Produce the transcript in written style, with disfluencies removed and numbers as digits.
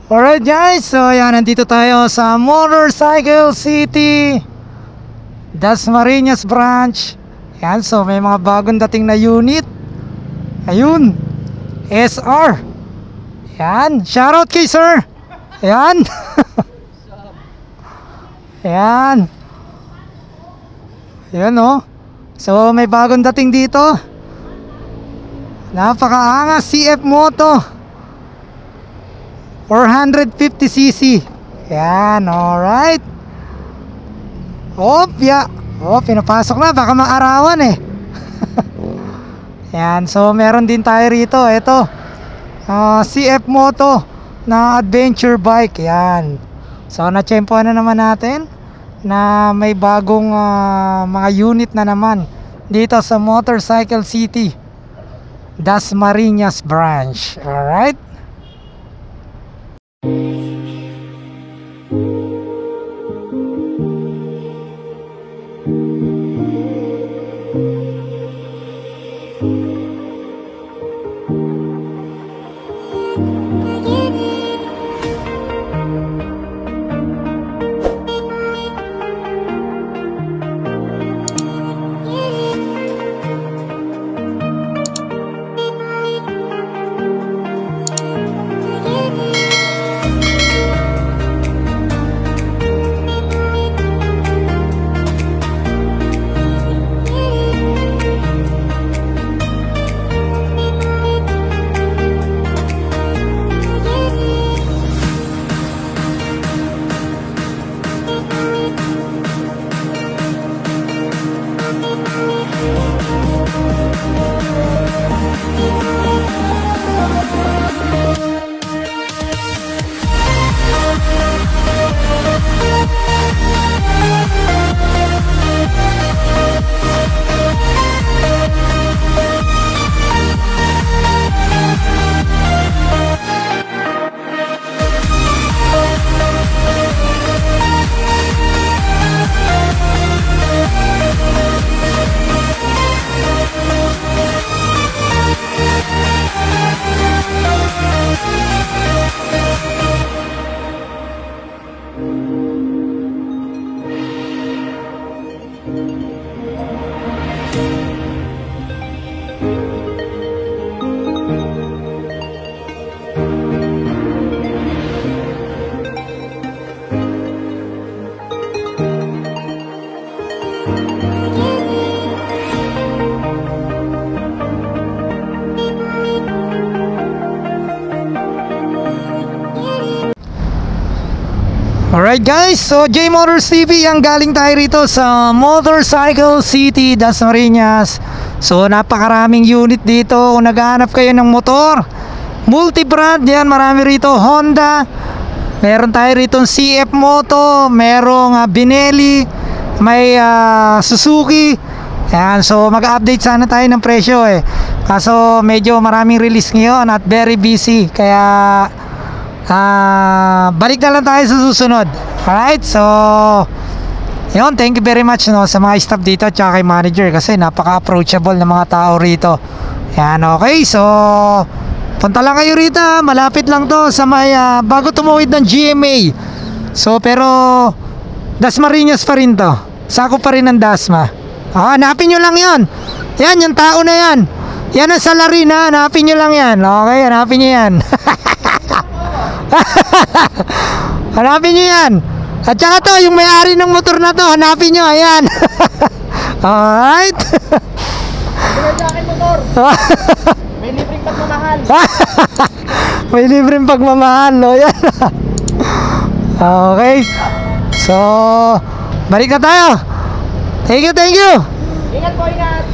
Alright guys, so yan, nandito tayo sa Motorcycle City Dasmariñas branch. Yan, so may mga bagong dating na unit. Ayun, SR. Yan, shoutout kay sir. Yan. Yan. Yan oh. So may bagong dating dito. Napakaangas, CF Moto 450cc. Yan, alright. Yeah. Oh, pinapasok na, baka maarawan eh. Yan, so meron din tayo rito. Ito, CF Moto na adventure bike. Yan. So na-tsempohan na naman natin na may bagong mga unit na naman dito sa Motorcycle City Dasmariñas branch. Alright. Alright guys, so J Motors TV, ang galing tayo rito sa Motorcycle City Dasmariñas. So napakaraming unit dito. Kung naghahanap kayo ng motor, multi-brand yan, marami rito. Honda, meron tayo rito CF Moto, merong Benelli, may Suzuki. Yan, so mag-update sana tayo ng presyo eh. Kaso medyo maraming release ngayon at very busy, kaya balik na lang tayo sa susunod. Alright, so yun, thank you very much sa mga staff dito at kay manager, kasi napaka-approachable ng mga tao rito. Yan, okay, so punta lang kayo rito, malapit lang to sa may bago tumuwid ng GMA. So pero Dasmariñas pa rin to, sakop pa rin ng Dasma. Hanapin nyo lang yon. Yan, yung tao na yan, yan ang salarin ha, hanapin nyo lang yan. Okay, hanapin nyo yan. Hanapin nyo yan. At saka to, yung may-ari ng motor na to, hanapin nyo, ayan. Alright. Bigay sa akin motor. May libreng pagmamahal. May libreng pagmamahal, no? Yan. Okay. So balik na tayo. Thank you, thank you. Ingat po, ingat.